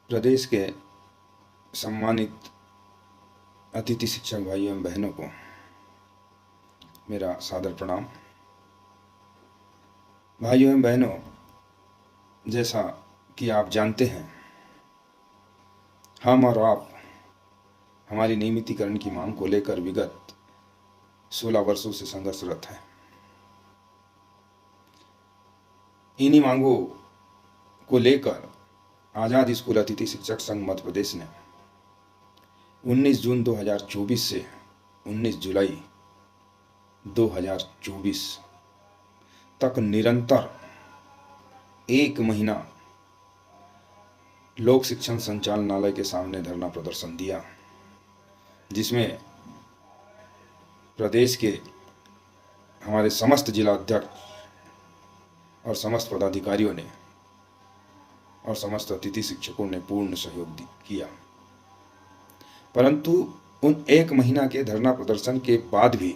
प्रदेश के सम्मानित अतिथि शिक्षक भाइयों एवं बहनों को मेरा सादर प्रणाम। भाइयों एवं बहनों, जैसा कि आप जानते हैं, हम और आप हमारी नियमितीकरण की मांग को लेकर विगत 16 वर्षों से संघर्षरत हैं। इन्हीं मांगों को लेकर आज़ाद स्कूल अतिथि शिक्षक संघ मध्य प्रदेश ने 19 जून 2024 से 19 जुलाई 2024 तक निरंतर 1 महीना लोक शिक्षण संचालनालय के सामने धरना प्रदर्शन दिया, जिसमें प्रदेश के हमारे समस्त जिला अध्यक्ष और समस्त पदाधिकारियों ने और समस्त अतिथि शिक्षकों ने पूर्ण सहयोग किया। परंतु उन 1 महीना के धरना प्रदर्शन के बाद भी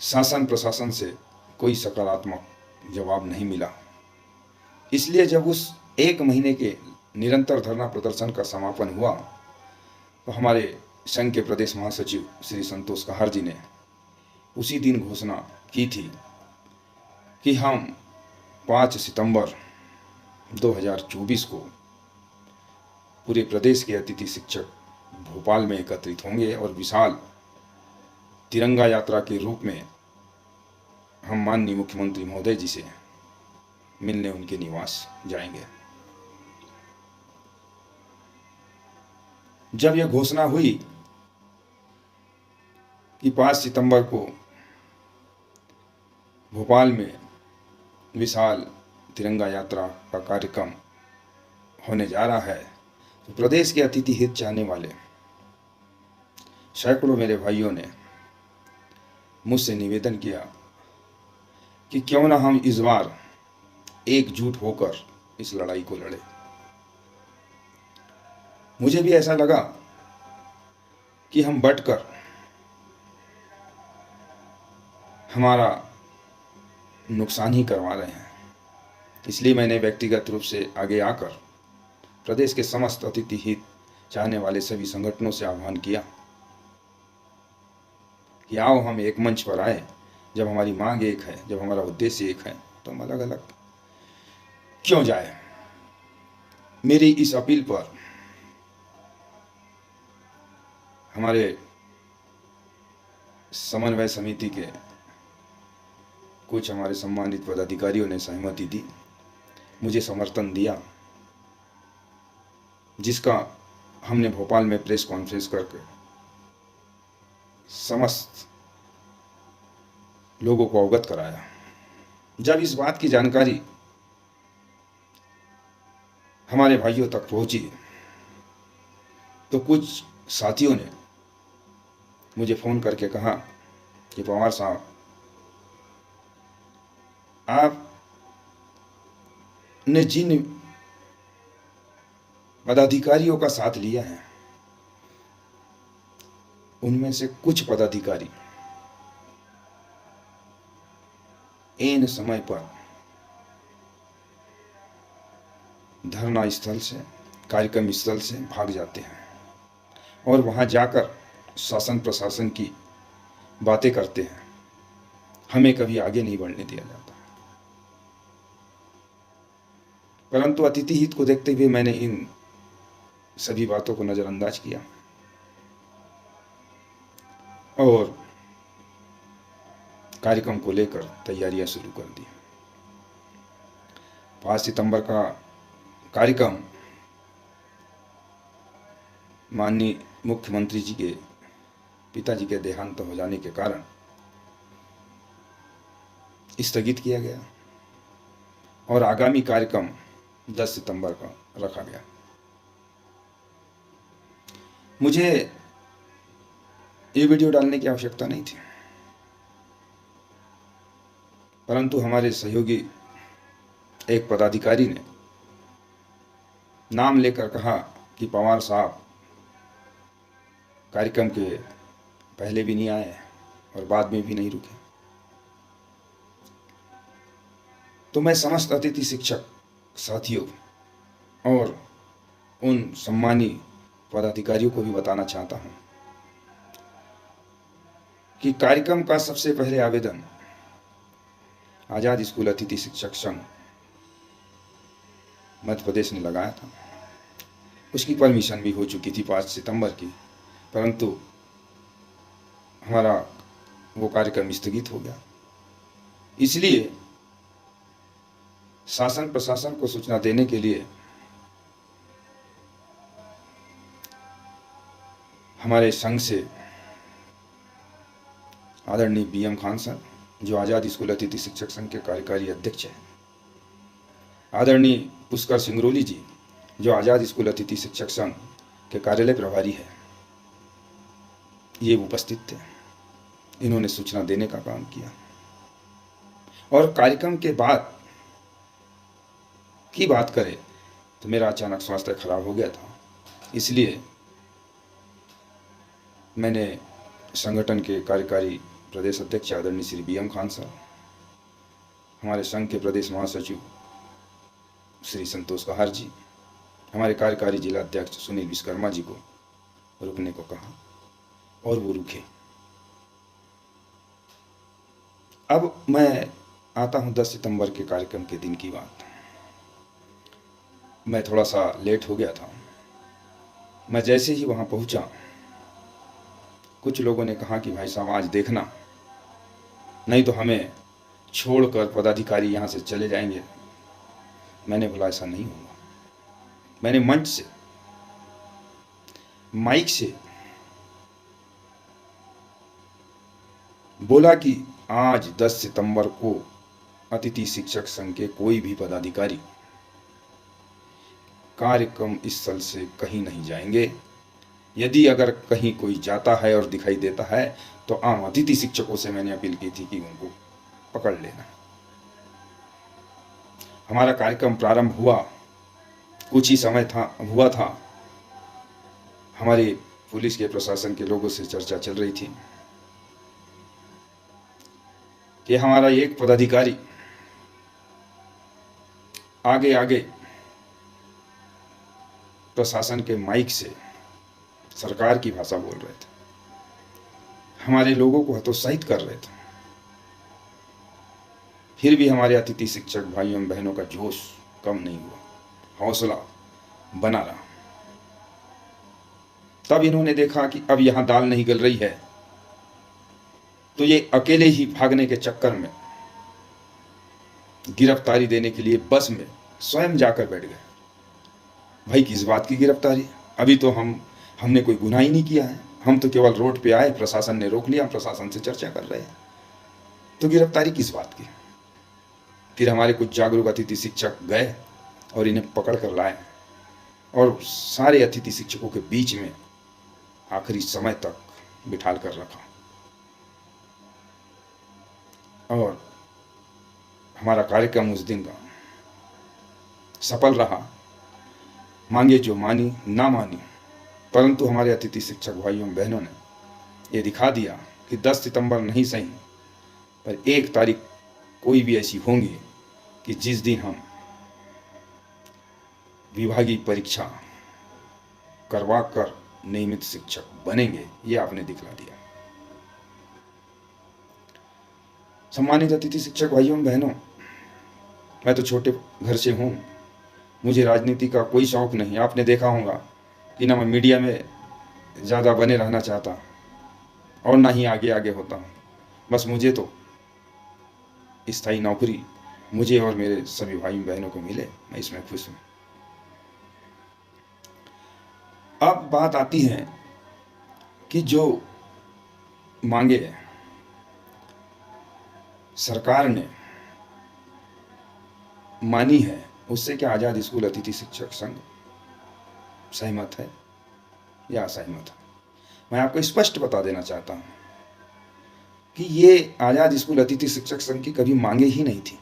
शासन प्रशासन से कोई सकारात्मक जवाब नहीं मिला। इसलिए जब उस 1 महीने के निरंतर धरना प्रदर्शन का समापन हुआ तो हमारे संघ के प्रदेश महासचिव श्री संतोष कहार जी ने उसी दिन घोषणा की थी कि हम 5 सितंबर 2024 को पूरे प्रदेश के अतिथि शिक्षक भोपाल में एकत्रित होंगे और विशाल तिरंगा यात्रा के रूप में हम माननीय मुख्यमंत्री महोदय जी से मिलने उनके निवास जाएंगे। जब यह घोषणा हुई कि 5 सितंबर को भोपाल में विशाल तिरंगा यात्रा का कार्यक्रम होने जा रहा है, तो प्रदेश के अतिथि हित चाहने वाले सैकड़ों मेरे भाइयों ने मुझसे निवेदन किया कि क्यों ना हम इस बार एकजुट होकर इस लड़ाई को लड़े। मुझे भी ऐसा लगा कि हम बंटकर हमारा नुकसान ही करवा रहे हैं। इसलिए मैंने व्यक्तिगत रूप से आगे आकर प्रदेश के समस्त अतिथि हित चाहने वाले सभी संगठनों से आह्वान किया कि आओ हम एक मंच पर आए। जब हमारी मांग एक है, जब हमारा उद्देश्य एक है, तो हम अलग अलग क्यों जाए। मेरी इस अपील पर हमारे समन्वय समिति के कुछ हमारे सम्मानित पदाधिकारियों ने सहमति दी, मुझे समर्थन दिया, जिसका हमने भोपाल में प्रेस कॉन्फ्रेंस करके समस्त लोगों को अवगत कराया। जब इस बात की जानकारी हमारे भाइयों तक पहुंची तो कुछ साथियों ने मुझे फ़ोन करके कहा कि पवार साहब, आपने जिन पदाधिकारियों का साथ लिया है उनमें से कुछ पदाधिकारी ऐन समय पर धरना स्थल से, कार्यक्रम स्थल से भाग जाते हैं और वहां जाकर शासन प्रशासन की बातें करते हैं। हमें कभी आगे नहीं बढ़ने दिया जाता। परंतु अतिथि हित को देखते हुए मैंने इन सभी बातों को नजरअंदाज किया और कार्यक्रम को लेकर तैयारियां शुरू कर दी। 5 सितंबर का कार्यक्रम माननीय मुख्यमंत्री जी के पिताजी के देहांत हो जाने के कारण स्थगित किया गया और आगामी कार्यक्रम 10 सितंबर का रखा गया। मुझे ये वीडियो डालने की आवश्यकता नहीं थी, परंतु हमारे सहयोगी एक पदाधिकारी ने नाम लेकर कहा कि पवार साहब कार्यक्रम के पहले भी नहीं आए और बाद में भी नहीं रुके। तो मैं समस्त अतिथि शिक्षक साथियों और उन सम्मानी पदाधिकारियों को भी बताना चाहता हूं कि कार्यक्रम का सबसे पहले आवेदन आजाद स्कूल अतिथि शिक्षक संघ मध्य प्रदेश ने लगाया था। उसकी परमिशन भी हो चुकी थी 5 सितंबर की, परंतु हमारा वो कार्यक्रम स्थगित हो गया। इसलिए शासन प्रशासन को सूचना देने के लिए हमारे संघ से आदरणीय बीएम खान सर, जो आजाद स्कूल अतिथि शिक्षक संघ के कार्यकारी अध्यक्ष हैं, आदरणीय पुष्कर सिंगरौली जी, जो आजाद स्कूल अतिथि शिक्षक संघ के कार्यालय प्रभारी है, ये उपस्थित थे। इन्होंने सूचना देने का काम किया। और कार्यक्रम के बाद की बात करें तो मेरा अचानक स्वास्थ्य खराब हो गया था, इसलिए मैंने संगठन के कार्यकारी प्रदेश अध्यक्ष आदरणीय श्री बीएम खान सर, हमारे संघ के प्रदेश महासचिव श्री संतोष कहार जी, हमारे कार्यकारी जिला अध्यक्ष सुनील विश्वकर्मा जी को रुकने को कहा और वो रुके। अब मैं आता हूं 10 सितंबर के कार्यक्रम के दिन की बात। मैं थोड़ा सा लेट हो गया था। मैं जैसे ही वहां पहुंचा, कुछ लोगों ने कहा कि भाई साहब आज देखना, नहीं तो हमें छोड़कर पदाधिकारी यहाँ से चले जाएंगे। मैंने बोला ऐसा नहीं होगा। मैंने मंच से, माइक से बोला कि आज 10 सितंबर को अतिथि शिक्षक संघ के कोई भी पदाधिकारी कार्यक्रम स्थल से कहीं नहीं जाएंगे। यदि अगर कहीं कोई जाता है और दिखाई देता है तो आम अतिथि शिक्षकों से मैंने अपील की थी कि उनको पकड़ लेना। हमारा कार्यक्रम प्रारंभ हुआ, कुछ ही समय हुआ था, हमारे पुलिस के प्रशासन के लोगों से चर्चा चल रही थी कि हमारा एक पदाधिकारी आगे आगे प्रशासन के माइक से सरकार की भाषा बोल रहे थे, हमारे लोगों को हतोत्साहित कर रहे थे। फिर भी हमारे अतिथि शिक्षक भाइयों एवं बहनों का जोश कम नहीं हुआ, हौसला बना रहा। तब इन्होंने देखा कि अब यहां दाल नहीं गल रही है, तो ये अकेले ही भागने के चक्कर में गिरफ्तारी देने के लिए बस में स्वयं जाकर बैठ गए। भाई किस बात की गिरफ्तारी? अभी तो हमने कोई गुनाह ही नहीं किया है, हम तो केवल रोड पे आए, प्रशासन ने रोक लिया, हम प्रशासन से चर्चा कर रहे हैं, तो गिरफ्तारी किस बात की? फिर हमारे कुछ जागरूक अतिथि शिक्षक गए और इन्हें पकड़ कर लाए और सारे अतिथि शिक्षकों के बीच में आखिरी समय तक बिठाल कर रखा। और हमारा कार्यक्रम उस दिन का सफल रहा। मांगे जो मानी ना मानी, परंतु हमारे अतिथि शिक्षक भाइयों बहनों ने ये दिखा दिया कि 10 सितंबर नहीं सही, पर 1 तारीख कोई भी ऐसी होंगी कि जिस दिन हम विभागीय परीक्षा करवा कर नियमित शिक्षक बनेंगे, ये आपने दिखला दिया। सम्मानित अतिथि शिक्षक भाइयों बहनों, मैं तो छोटे घर से हूँ, मुझे राजनीति का कोई शौक नहीं। आपने देखा होगा कि ना मैं मीडिया में ज़्यादा बने रहना चाहता और ना ही आगे आगे होता हूँ। बस मुझे तो स्थायी नौकरी मुझे और मेरे सभी भाई बहनों को मिले, मैं इसमें खुश हूँ। अब बात आती है कि जो मांगे सरकार ने मानी है, उससे क्या आजाद स्कूल अतिथि शिक्षक संघ सहमत है या असहमत है? मैं आपको स्पष्ट बता देना चाहता हूं कि ये आजाद स्कूल अतिथि शिक्षक संघ की कभी मांगे ही नहीं थी।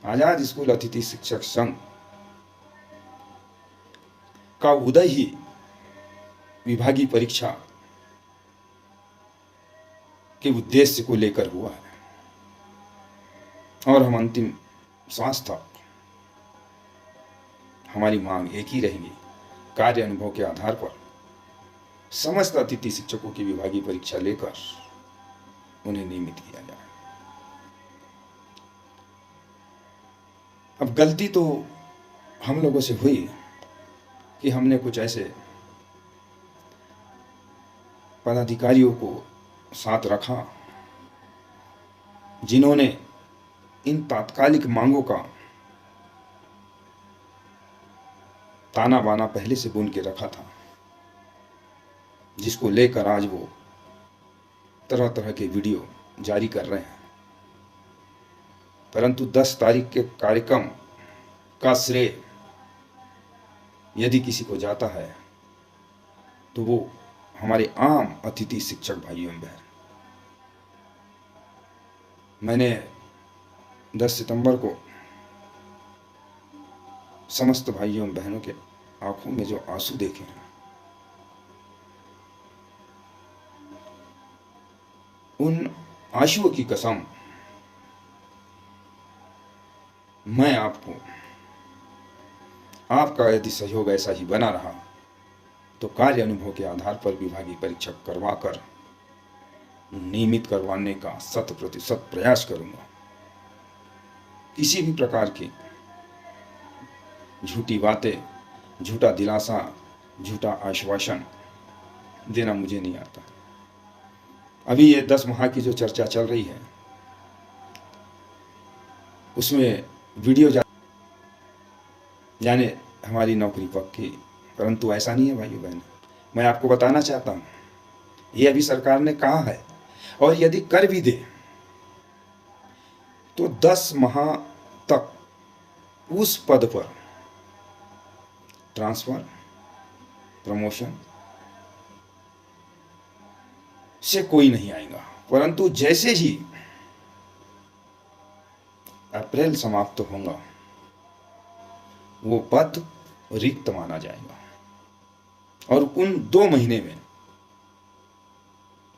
आजाद स्कूल अतिथि शिक्षक संघ का उदय ही विभागीय परीक्षा के उद्देश्य को लेकर हुआ है और हम अंतिम सांस तक हमारी मांग एक ही रहेगी, कार्य अनुभव के आधार पर समस्त अतिथि शिक्षकों की विभागीय परीक्षा लेकर उन्हें नियमित किया जाए। अब गलती तो हम लोगों से हुई कि हमने कुछ ऐसे पदाधिकारियों को साथ रखा जिन्होंने इन तात्कालिक मांगों का ताना बाना पहले से बुन के रखा था, जिसको लेकर आज वो तरह तरह के वीडियो जारी कर रहे हैं। परंतु 10 तारीख के कार्यक्रम का श्रेय यदि किसी को जाता है तो वो हमारे आम अतिथि शिक्षक भाइयों एवं बहन। मैंने 10 सितंबर को समस्त भाइयों एवं बहनों के आंखों में जो आंसू देखे हैं, उन आंसुओं की कसम मैं आपका यदि सहयोग ऐसा ही बना रहा तो कार्य अनुभव के आधार पर विभागीय परीक्षा करवाकर नियमित करवाने का 100% प्रयास करूंगा। किसी भी प्रकार की झूठी बातें, झूठा दिलासा, झूठा आश्वासन देना मुझे नहीं आता। अभी ये 10 माह की जो चर्चा चल रही है उसमें वीडियो यानी हमारी नौकरी पक्की, परंतु ऐसा नहीं है भाइयों बहनों। मैं आपको बताना चाहता हूं, ये अभी सरकार ने कहा है, और यदि कर भी दे तो 10 माह तक उस पद पर ट्रांसफर, प्रमोशन से कोई नहीं आएगा। परंतु जैसे ही अप्रैल समाप्त होगा वो पद रिक्त माना जाएगा और उन 2 महीने में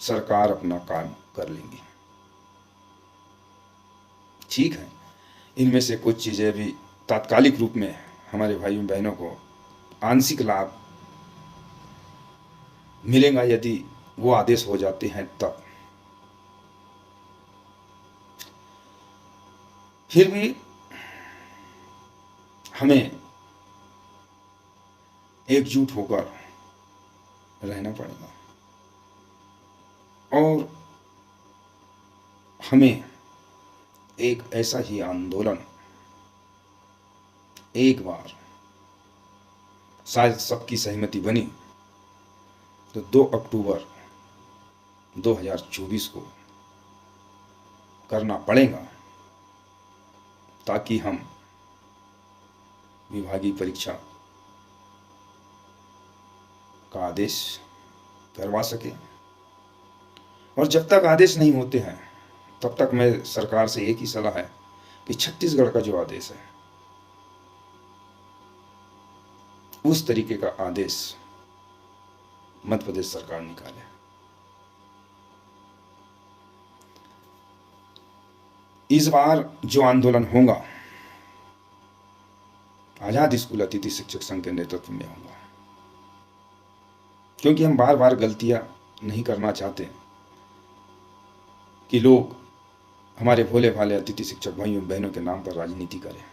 सरकार अपना काम कर लेंगी। ठीक है, इनमें से कुछ चीजें भी तात्कालिक रूप में हमारे भाइयों बहनों को आंशिक लाभ मिलेगा यदि वो आदेश हो जाते हैं तब। फिर भी हमें एकजुट होकर रहना पड़ेगा और हमें एक ऐसा ही आंदोलन एक बार शायद सबकी सहमति बनी तो 2 अक्टूबर 2024 को करना पड़ेगा, ताकि हम विभागीय परीक्षा का आदेश करवा सके। और जब तक आदेश नहीं होते हैं तब तक मैं सरकार से एक ही सलाह है कि छत्तीसगढ़ का जो आदेश है उस तरीके का आदेश मध्य प्रदेश सरकार निकाले। इस बार जो आंदोलन होगा आजाद स्कूल अतिथि शिक्षक संघ के नेतृत्व में होगा, क्योंकि हम बार बार गलतियां नहीं करना चाहते कि लोग हमारे भोले भाले अतिथि शिक्षक भाइयों बहनों के नाम पर राजनीति करें।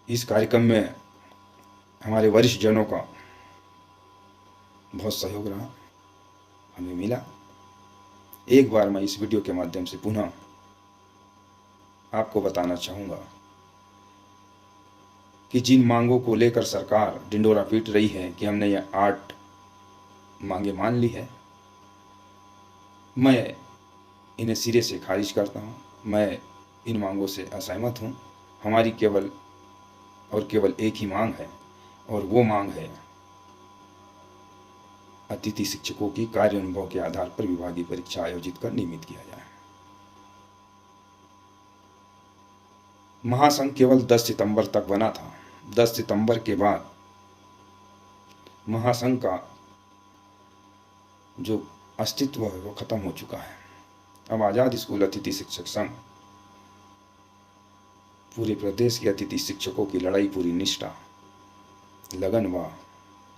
इस कार्यक्रम में हमारे वरिष्ठ जनों का बहुत सहयोग रहा, हमें मिला। एक बार मैं इस वीडियो के माध्यम से पुनः आपको बताना चाहूंगा कि जिन मांगों को लेकर सरकार डिंडोरा पीट रही है कि हमने ये 8 मांगे मान ली है, मैं इन्हें सिरे से खारिज करता हूँ। मैं इन मांगों से असहमत हूँ। हमारी केवल और केवल एक ही मांग है, और वो मांग है अतिथि शिक्षकों की कार्य अनुभव के आधार पर विभागीय परीक्षा आयोजित कर नियमित किया जाए। महासंघ केवल 10 सितंबर तक बना था। 10 सितंबर के बाद महासंघ का जो अस्तित्व है वो खत्म हो चुका है। अब आजाद स्कूल अतिथि शिक्षक संघ पूरे प्रदेश के अतिथि शिक्षकों की लड़ाई पूरी निष्ठा, लगन व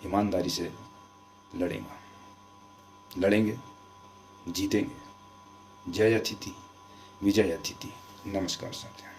ईमानदारी से लड़ेंगे, जीतेंगे। जय अतिथि, विजय अतिथि। नमस्कार साथियों।